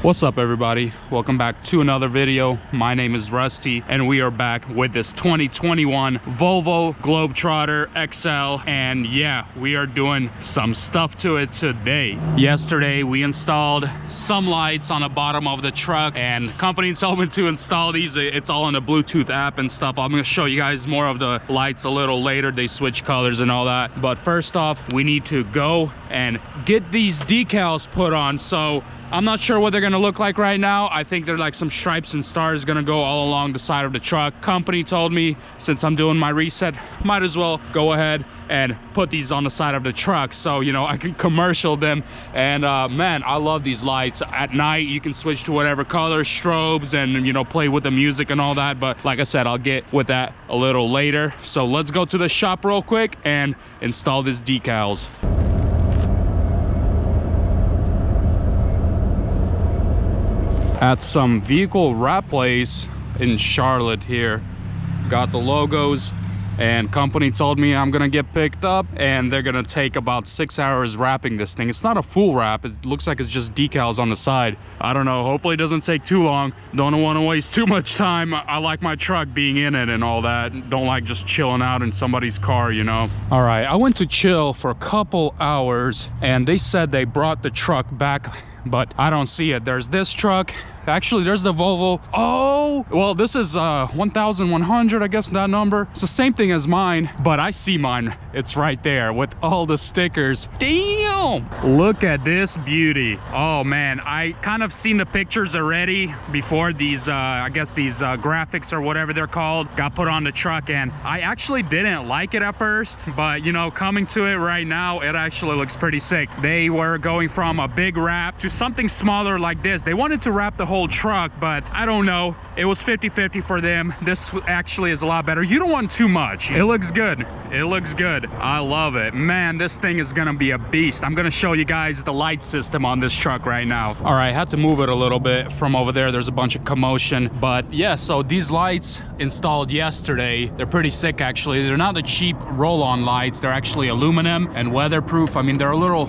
What's up, everybody? Welcome back to another video. My name is Rusty and we are back with this 2021 Volvo Globetrotter XL, and yeah, we are doing some stuff to it today. Yesterday we installed some lights on the bottom of the truck, and the company told me to install these. It's all on the Bluetooth app and stuff. I'm going to show you guys more of the lights a little later. They switch colors and all that, but first off we need to go and get these decals put on. So I'm not sure what they're gonna look like right now. I think they're like some stripes and stars gonna go all along the side of the truck. Company told me, since I'm doing my reset, might as well go ahead and put these on the side of the truck so, you know, I can commercial them. And man, I love these lights. At night, you can switch to whatever color, strobes, and, you know, play with the music and all that. But like I said, I'll get with that a little later. So let's go to the shop real quick and install these decals. At some vehicle wrap place in Charlotte here. Got the logos, and company told me I'm gonna get picked up and they're gonna take about 6 hours wrapping this thing. It's not a full wrap. It looks like it's just decals on the side. I don't know, hopefully it doesn't take too long. Don't want to waste too much time. I like my truck being in it and all that. Don't like just chilling out in somebody's car, you know. All right, I went to chill for a couple hours and they said they brought the truck back, but I don't see it. There's this truck. Actually, there's the Volvo. Oh, well, this is 1100, I guess, that number. It's the same thing as mine, but I see mine. It's right there with all the stickers. Damn! Look at this beauty. Oh, man, I kind of seen the pictures already before these, I guess these graphics or whatever they're called got put on the truck, and I actually didn't like it at first, but, you know, coming to it right now, it actually looks pretty sick. They were going from a big wrap to something smaller like this. They wanted to wrap the whole truck, but I don't know, it was 50-50 for them. This actually is a lot better. You don't want too much. It looks good. It looks good. I love it, man. This thing is gonna be a beast. I'm gonna show you guys the light system on this truck right now. All right, I had to move it a little bit from over there. There's a bunch of commotion, but yeah, so these lights installed yesterday, they're pretty sick actually. They're not the cheap roll-on lights. They're actually aluminum and weatherproof. I mean, they're a little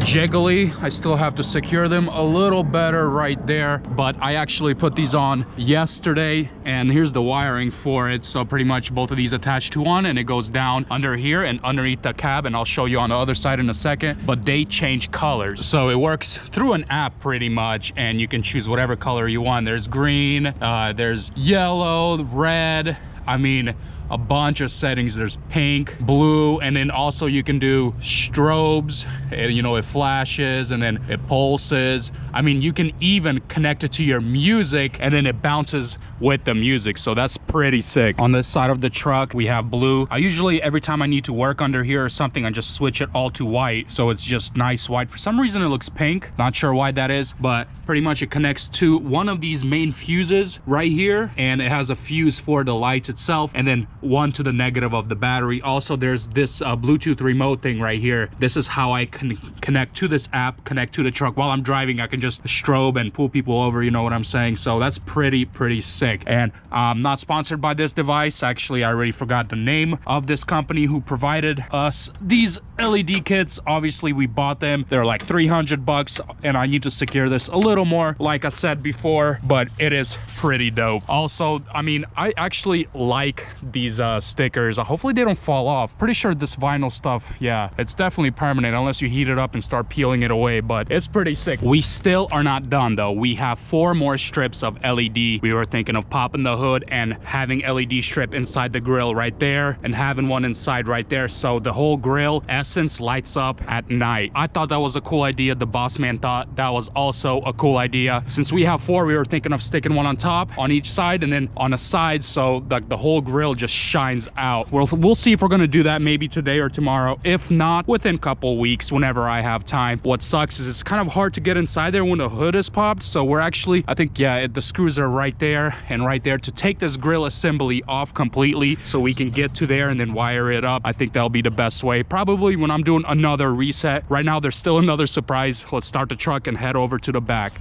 jiggly. I still have to secure them a little better right there, but I actually put these on yesterday, and here's the wiring for it. So pretty much both of these attach to one, and it goes down under here and underneath the cab, and I'll show you on the other side in a second. But they change colors, so it works through an app pretty much, and you can choose whatever color you want. There's green, there's yellow, red, I mean, a bunch of settings. There's pink, blue, and then also you can do strobes. You know, it flashes and then it pulses. I mean, you can even connect it to your music and then it bounces with the music. So that's pretty sick. On this side of the truck, we have blue. I usually, every time I need to work under here or something, I just switch it all to white. So it's just nice white. For some reason, it looks pink. Not sure why that is, but pretty much it connects to one of these main fuses right here. And it has a fuse for the lights itself, and then one to the negative of the battery. Also, there's this Bluetooth remote thing right here. This is how I can connect to this app, connect to the truck. While I'm driving, I can just strobe and pull people over, you know what I'm saying? So that's pretty sick. And I'm not sponsored by this device. Actually, I already forgot the name of this company who provided us these LED kits. Obviously, we bought them. They're like 300 bucks, and I need to secure this a little more, like I said before, but it is pretty dope. Also, I mean, I actually like these stickers. Hopefully they don't fall off. Pretty sure this vinyl stuff, yeah, it's definitely permanent unless you heat it up and start peeling it away, but it's pretty sick. We still are not done though. We have 4 more strips of LED. We were thinking of popping the hood and having LED strip inside the grill right there and having one inside right there, so the whole grill essence lights up at night. I thought that was a cool idea. The boss man thought that was also a cool idea. Since we have 4, we were thinking of sticking one on top on each side and then on a side, so the whole grill just shines out. We'll see if we're gonna do that maybe today or tomorrow. If not, within a couple weeks, whenever I have time. What sucks is it's kind of hard to get inside there when the hood is popped. So we're actually, I think, yeah, the screws are right there and right there to take this grill assembly off completely so we can get to there and then wire it up. I think that'll be the best way. Probably when I'm doing another reset. Right now, there's still another surprise. Let's start the truck and head over to the back.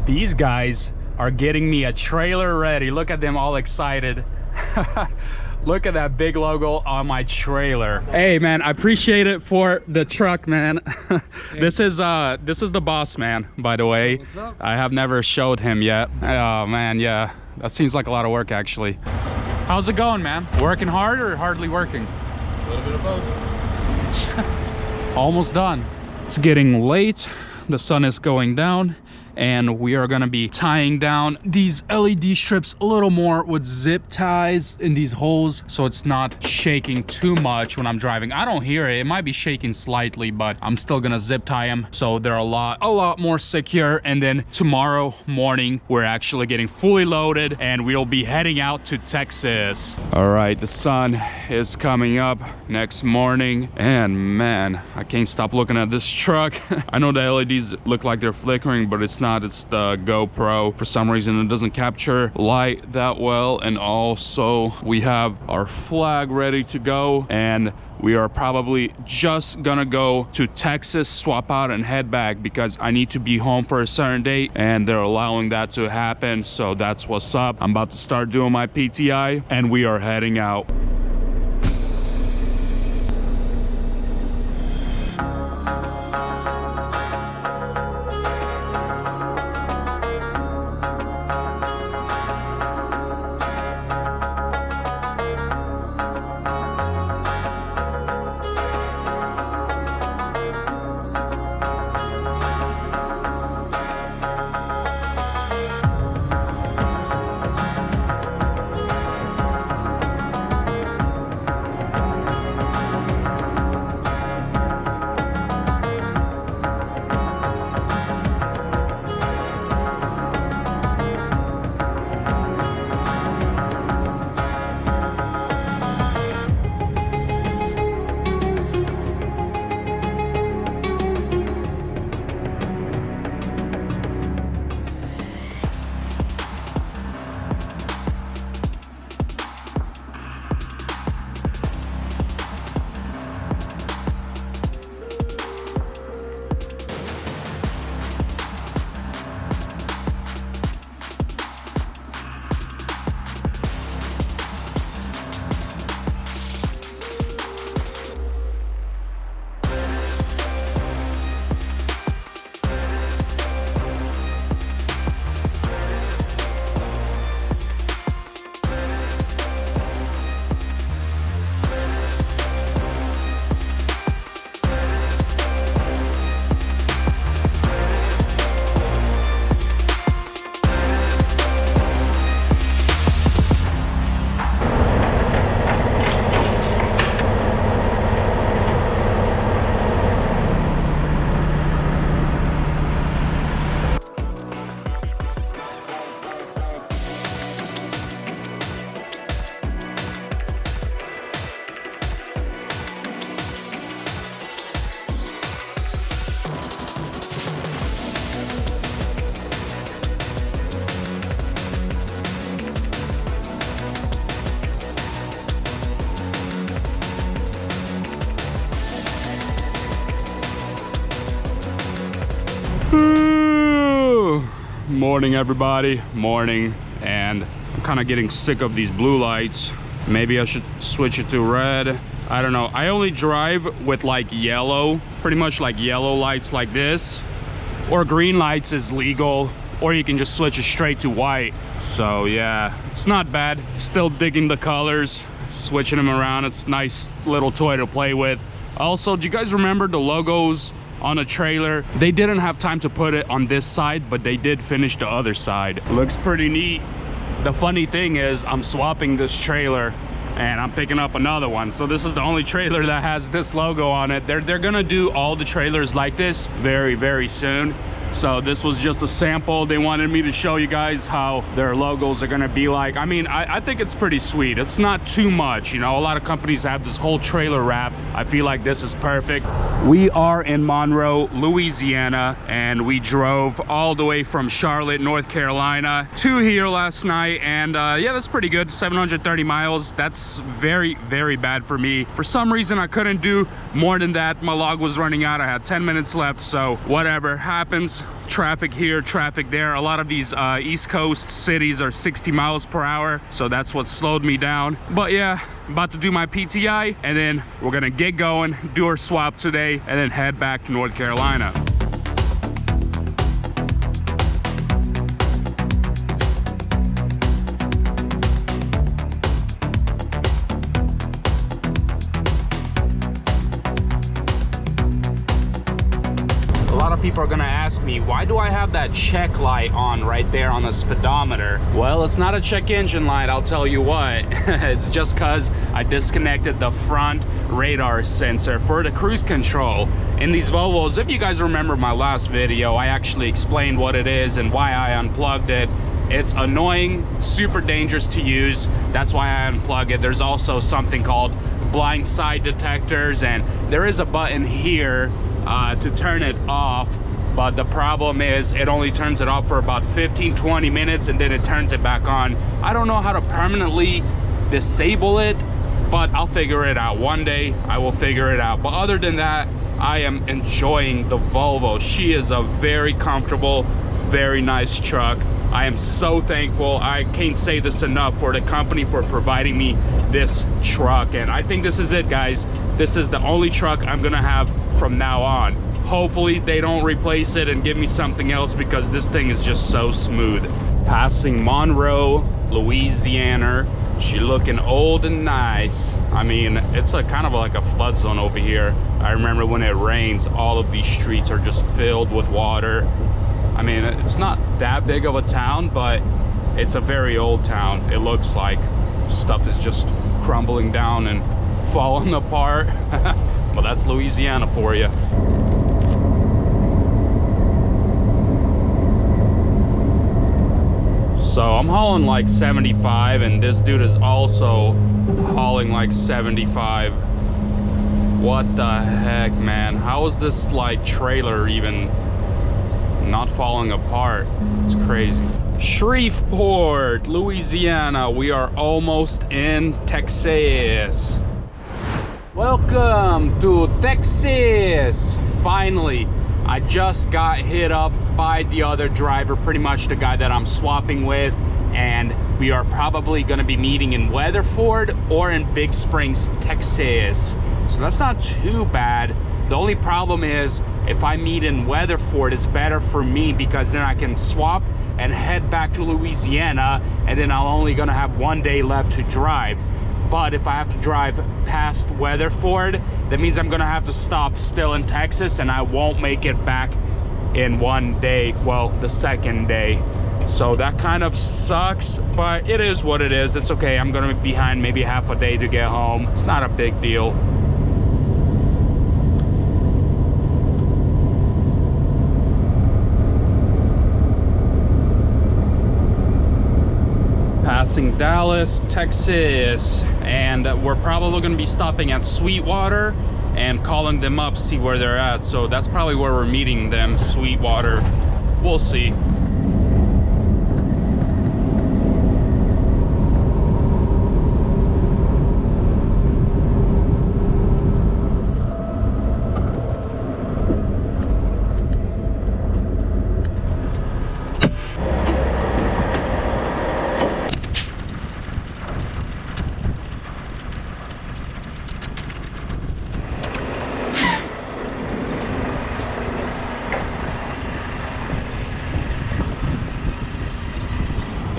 These guys are getting me a trailer ready. Look at them all excited. Look at that big logo on my trailer. Hey man, I appreciate it for the truck, man. This is the boss man, by the way. What's up? I have never showed him yet. Oh man, yeah. That seems like a lot of work actually. How's it going, man? Working hard or hardly working? A little bit of both. Almost done. It's getting late. The sun is going down. And we are gonna be tying down these LED strips a little more with zip ties in these holes so it's not shaking too much when I'm driving. I don't hear it. It might be shaking slightly, but I'm still gonna zip tie them so they're a lot more secure. And then tomorrow morning, we're actually getting fully loaded and we'll be heading out to Texas. All right, the sun is coming up next morning. And man, I can't stop looking at this truck. I know the LEDs look like they're flickering, but it's not. It's the GoPro. For some reason it doesn't capture light that well. And also we have our flag ready to go, and we are probably just gonna go to Texas, swap out and head back because I need to be home for a certain date and they're allowing that to happen. So that's what's up. I'm about to start doing my PTI and we are heading out. Morning everybody, morning. And I'm kind of getting sick of these blue lights. Maybe I should switch it to red. I don't know. I only drive with like yellow, pretty much like yellow lights like this, or green lights is legal, or you can just switch it straight to white. So yeah, it's not bad. Still digging the colors, switching them around. It's a nice little toy to play with. Also, do you guys remember the logos on a trailer? They didn't have time to put it on this side, but they did finish the other side. Looks pretty neat. The funny thing is I'm swapping this trailer and I'm picking up another one. So this is the only trailer that has this logo on it. They're gonna do all the trailers like this very soon. So this was just a sample. They wanted me to show you guys how their logos are gonna be like. I mean, I think it's pretty sweet. It's not too much, you know. A lot of companies have this whole trailer wrap. I feel like this is perfect. We are in Monroe, Louisiana, and we drove all the way from Charlotte, North Carolina to here last night. And yeah, that's pretty good. 730 miles. That's very bad for me. For some reason, I couldn't do more than that. My log was running out. I had 10 minutes left, so whatever happens. there's traffic here, traffic there. A lot of these East Coast cities are 60 miles per hour, so that's what slowed me down. But yeah, about to do my PTI, and then we're gonna get going, do our swap today, and then head back to North Carolina. A lot of people are gonna ask me, why do I have that check light on right there on the speedometer? Well, it's not a check engine light, I'll tell you what. It's just because I disconnected the front radar sensor for the cruise control. In these Volvos, if you guys remember my last video, I actually explained what it is and why I unplugged it. It's annoying, super dangerous to use. That's why I unplug it. There's also something called blind side detectors, and there is a button here to turn it off, but the problem is it only turns it off for about 15-20 minutes and then it turns it back on. I don't know how to permanently disable it, but I'll figure it out. One day I will figure it out. But other than that, I am enjoying the Volvo. She is a very comfortable, very nice truck. I am so thankful. I can't say this enough for the company for providing me this truck. And I think this is it, guys. This is the only truck I'm gonna have from now on. Hopefully they don't replace it and give me something else, because this thing is just so smooth. Passing Monroe, Louisiana. She looking old and nice. I mean, it's a kind of like a flood zone over here. I remember when it rains, all of these streets are just filled with water. I mean, it's not that big of a town, but it's a very old town. It looks like stuff is just crumbling down and falling apart. Well, that's Louisiana for you. So I'm hauling like 75, and this dude is also hauling like 75. What the heck, man? How is this like trailer even not falling apart? It's crazy. Shreveport, Louisiana. We are almost in Texas. Welcome to Texas. Finally, I just got hit up by the other driver, pretty much the guy that I'm swapping with, and we are probably going to be meeting in Weatherford or in Big Springs, Texas. So that's not too bad. The only problem is if I meet in Weatherford, it's better for me because then I can swap and head back to Louisiana, and then I'm only gonna have one day left to drive. But if I have to drive past Weatherford, that means I'm gonna have to stop still in Texas, and I won't make it back in one day, well, the second day. So that kind of sucks, but it is what it is. It's okay. I'm gonna be behind maybe half a day to get home. It's not a big deal. Passing Dallas, Texas, and we're probably going to be stopping at Sweetwater and calling them up, see where they're at. So that's probably where we're meeting them, Sweetwater. We'll see.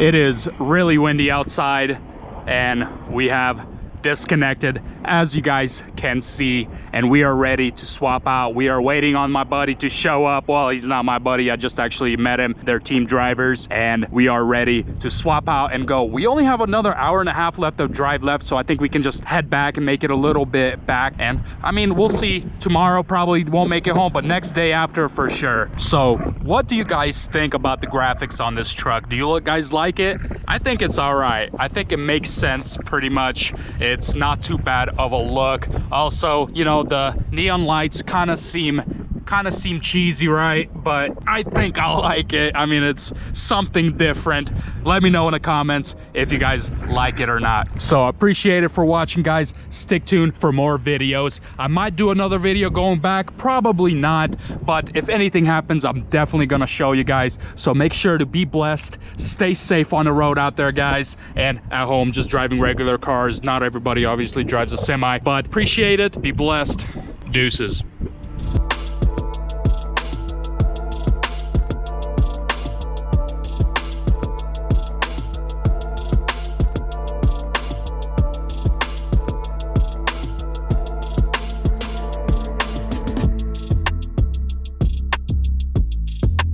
It is really windy outside, and we have disconnected, as you guys can see, and we are ready to swap out. We are waiting on my buddy to show up. Well, he's not my buddy, I just actually met him. They're team drivers, and we are ready to swap out and go. We only have another hour and a half left of drive left, so I think we can just head back and make it a little bit back. And I mean, we'll see. Tomorrow probably won't make it home, but next day after for sure. So what do you guys think about the graphics on this truck? Do you guys like it? I think it's all right. I think it makes sense pretty much. It's not too bad of a look. Also, you know, the neon lights kind of seem kind of seem cheesy, right? But I think I'll like it. I mean, it's something different. Let me know in the comments if you guys like it or not. So I appreciate it for watching, guys. Stick tuned for more videos. I might do another video going back, probably not, but if anything happens, I'm definitely gonna show you guys. So make sure to be blessed, stay safe on the road out there, guys, and at home just driving regular cars. Not everybody obviously drives a semi, but appreciate it. Be blessed. Deuces.